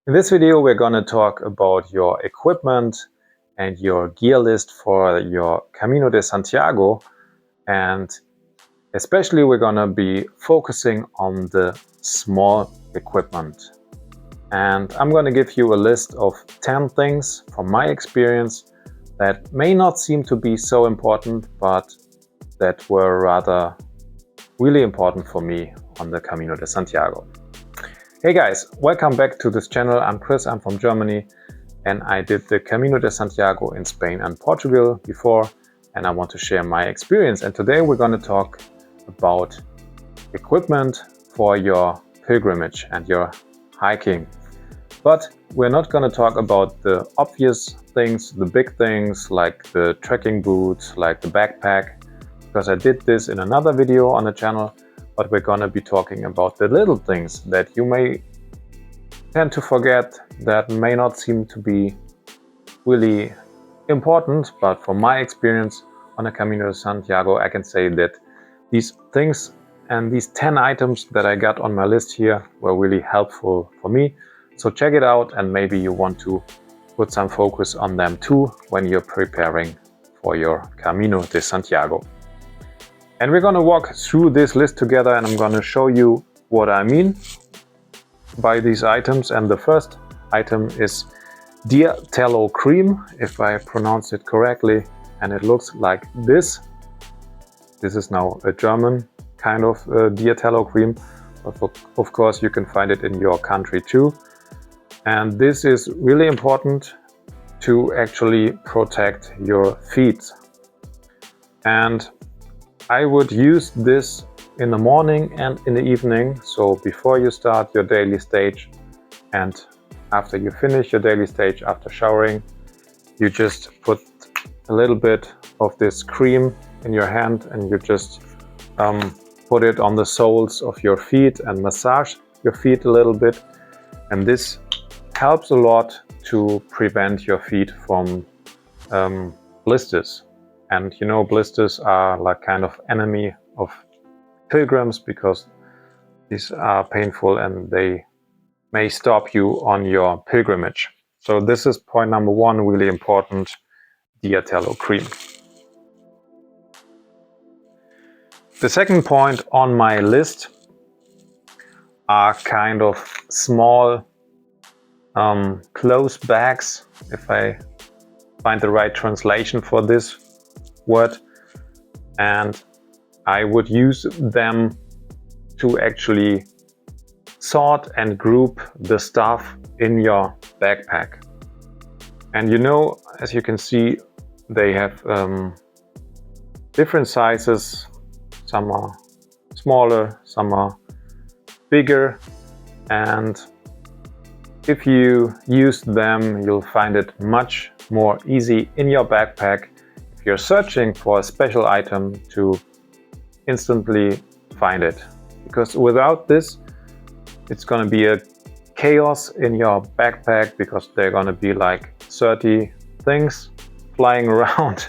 In this video, we're going to talk about your equipment and your gear list for your Camino de Santiago, and especially we're going to be focusing on the small equipment. And I'm going to give you a list of 10 things from my experience that may not seem to be so important, but that were rather really important for me on the Camino de Santiago. Hey guys, welcome back to this channel. I'm Chris, I'm from Germany, and I did the Camino de Santiago in Spain and Portugal before, and I want to share my experience. And today we're going to talk about equipment for your pilgrimage and your hiking. But we're not going to talk about the obvious things, the big things like the trekking boots, like the backpack, because I did this in another video on the channel. But we're going to be talking about the little things that you may tend to forget, that may not seem to be really important, but from my experience on the Camino de Santiago, I can say that these things and these 10 items that I got on my list here were really helpful for me. So check it out, and maybe you want to put some focus on them too when you're preparing for your Camino de Santiago. And we're going to walk through this list together, and I'm going to show you what I mean by these items. And the first item is Deer Tallow Cream, if I pronounce it correctly, and it looks like this. This is now a German kind of Deer Tallow Cream, but of course you can find it in your country too. And this is really important to actually protect your feet. And I would use this in the morning and in the evening, so before you start your daily stage and after you finish your daily stage, after showering, you just put a little bit of this cream in your hand and you just put it on the soles of your feet and massage your feet a little bit. And this helps a lot to prevent your feet from blisters. And you know, blisters are like kind of enemy of pilgrims because these are painful and they may stop you on your pilgrimage. So this is point number one, really important, Deer Tallow Cream. The second point on my list are kind of small clothes bags, if I find the right translation for this word, and I would use them to actually sort and group the stuff in your backpack. And you know, as you can see, they have different sizes. Some are smaller, some are bigger, and if you use them, you'll find it much more easy in your backpack if you're searching for a special item to instantly find it. Because without this, it's going to be a chaos in your backpack, because there are going to be like 30 things flying around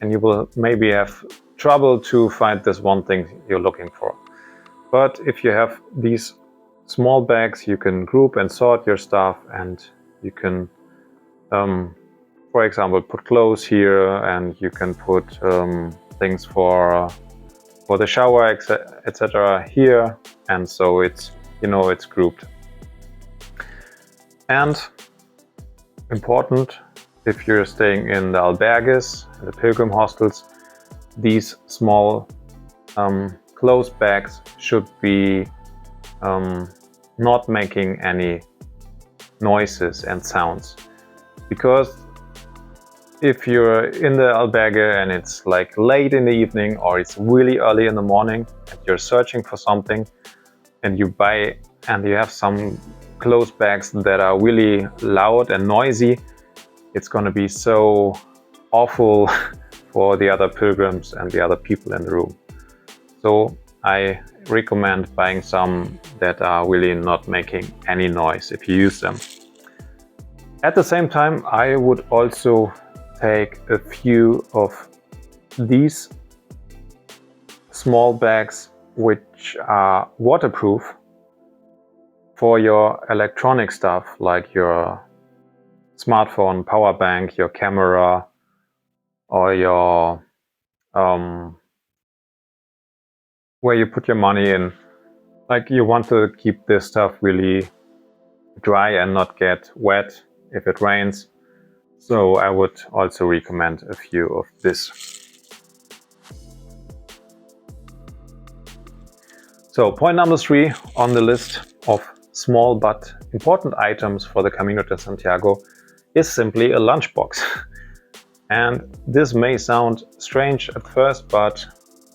and you will maybe have trouble to find this one thing you're looking for. But if you have these small bags, you can group and sort your stuff, and you can for example put clothes here, and you can put things for the shower, etc. here, and so it's, you know, it's grouped. And important, if you're staying in the albergues, the pilgrim hostels, these small clothes bags should be not making any noises and sounds, because if you're in the albergue and it's like late in the evening or it's really early in the morning and you're searching for something and you buy and you have some clothes bags that are really loud and noisy, it's going to be so awful for the other pilgrims and the other people in the room. So I recommend buying some that are really not making any noise if you use them. At the same time, I would also take a few of these small bags which are waterproof for your electronic stuff like your smartphone, power bank, your camera, or your where you put your money in. Like, you want to keep this stuff really dry and not get wet if it rains. So I would also recommend a few of this. So point number 3 on the list of small but important items for the Camino de Santiago is simply a lunchbox. And this may sound strange at first, but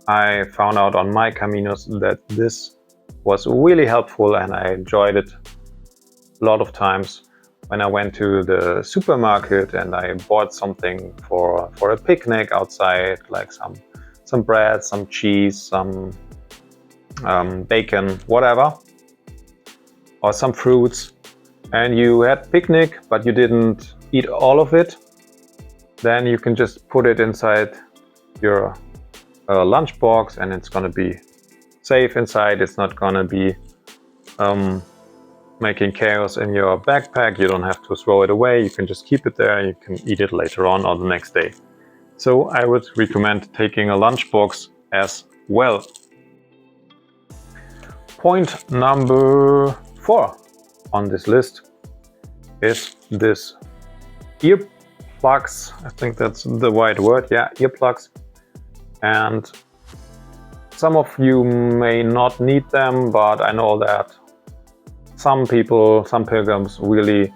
I found out on my Caminos that this was really helpful, and I enjoyed it a lot of times when I went to the supermarket and I bought something for a picnic outside, like some bread, some cheese, some bacon, whatever, or some fruits, and you had picnic but you didn't eat all of it, then you can just put it inside your lunchbox, and it's gonna be safe inside. It's not gonna be making chaos in your backpack. You don't have to throw it away. You can just keep it there. You can eat it later on or the next day. So I would recommend taking a lunchbox as well. Point number 4 on this list is this earplugs. I think that's the right word. Yeah, earplugs. And some of you may not need them, but I know that some people, some pilgrims really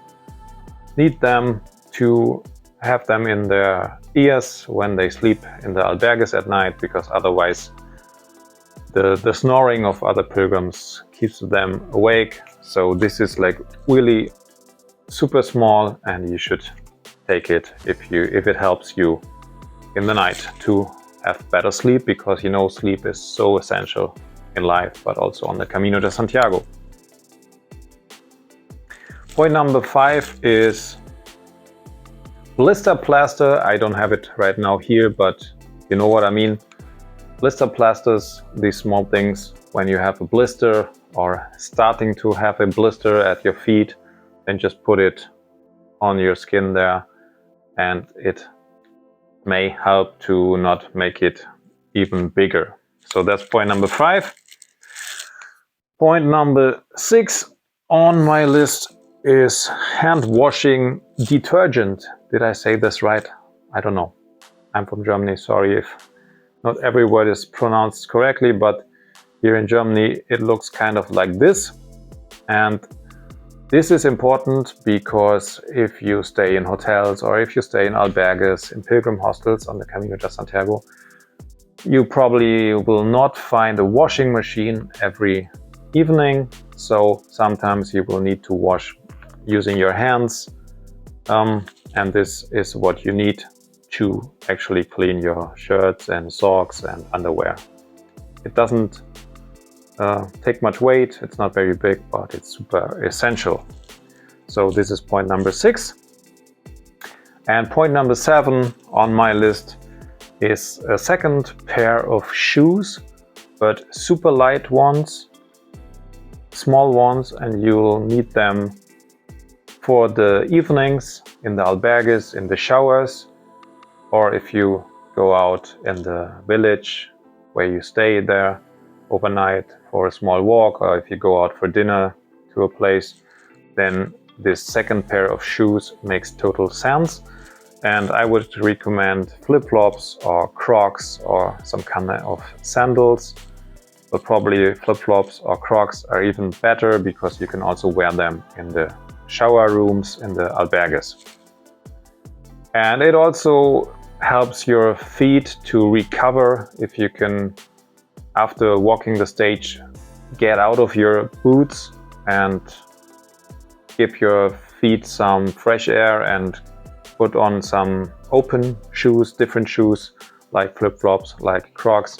need them to have them in their ears when they sleep in the albergues at night, because otherwise the snoring of other pilgrims keeps them awake. So this is like really super small, and you should take it if it helps you in the night to have better sleep, because you know sleep is so essential in life, but also on the Camino de Santiago. Point number 5 is blister plaster. I don't have it right now here, but you know what I mean. Blister plasters, these small things, when you have a blister or starting to have a blister at your feet, then just put it on your skin there, and it may help to not make it even bigger. So that's point number 5. Point number 6 on my list is hand washing detergent. Did I say this right? I don't know. I'm from Germany. Sorry if not every word is pronounced correctly, but here in Germany it looks kind of like this. And this is important because if you stay in hotels or if you stay in albergues, in pilgrim hostels on the Camino de Santiago, you probably will not find a washing machine every evening. So sometimes you will need to wash using your hands. And this is what you need to actually clean your shirts and socks and underwear. It doesn't take much weight, it's not very big, but it's super essential. So this is point number 6. And point number 7 on my list is a second pair of shoes, but super light ones, small ones, and you'll need them for the evenings in the albergues, in the showers, or if you go out in the village where you stay there overnight for a small walk, or if you go out for dinner to a place, then this second pair of shoes makes total sense. And I would recommend flip-flops or Crocs or some kind of sandals, but probably flip-flops or Crocs are even better because you can also wear them in the shower rooms in the albergues. And it also helps your feet to recover if you can, after walking the stage, get out of your boots and give your feet some fresh air and put on some open shoes, different shoes like flip-flops, like Crocs.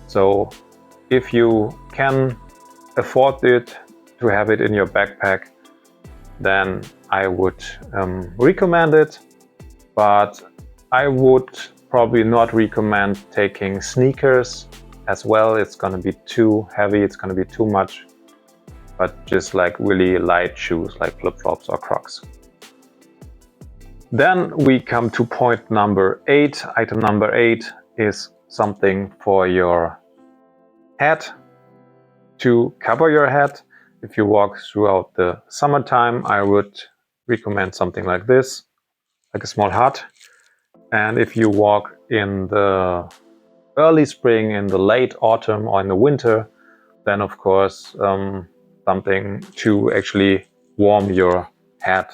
So if you can afford it to have it in your backpack, then I would recommend it. But I would probably not recommend taking sneakers as well. It's going to be too heavy, it's going to be too much but just like really light shoes like flip-flops or Crocs. Then we come to point number 8. Item number 8 is something for your head, to cover your head. If you walk throughout the summertime, I would recommend something like this, like a small hat. And if you walk in the early spring, in the late autumn, or in the winter, then of course something to actually warm your head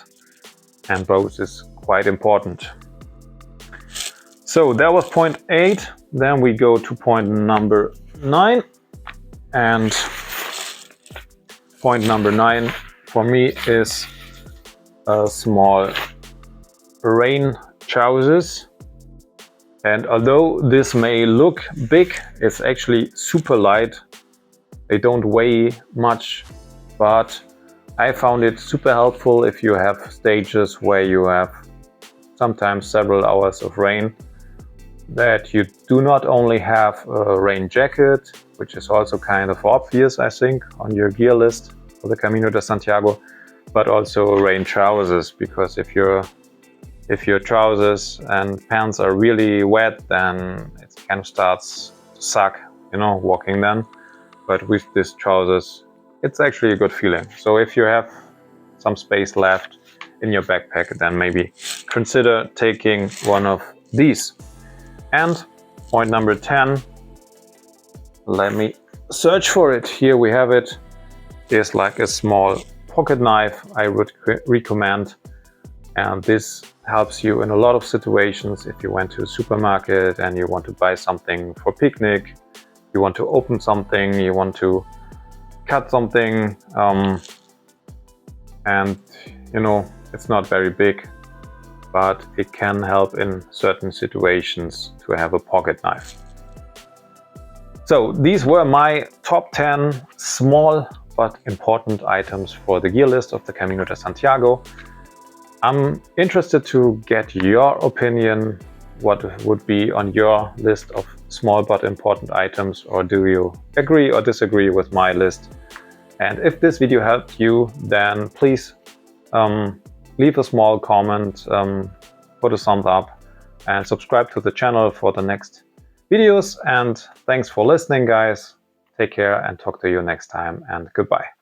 and both is quite important. So that was point 8. Then we go to point number 9, and point number 9 for me is a small rain trousers. And although this may look big, it's actually super light. They don't weigh much, but I found it super helpful if you have stages where you have sometimes several hours of rain, that you do not only have a rain jacket, which is also kind of obvious, I think, on your gear list for the Camino de Santiago, but also rain trousers, because if your trousers and pants are really wet, then it kind of starts to suck, you know, walking then. But with these trousers, it's actually a good feeling. So if you have some space left in your backpack, then maybe consider taking one of these. And point number 10, let me search for it. Here we have it. Is like a small pocket knife I would recommend. And this helps you in a lot of situations. If you went to a supermarket and you want to buy something for picnic, you want to open something, you want to cut something, and you know, it's not very big, but it can help in certain situations to have a pocket knife. So these were my top 10 small but important items for the gear list of the Camino de Santiago. I'm interested to get your opinion. What would be on your list of small but important items, or do you agree or disagree with my list? And if this video helped you, then please leave a small comment, put a thumbs up, and subscribe to the channel for the next videos. And thanks for listening, guys. Take care and talk to you next time, and goodbye.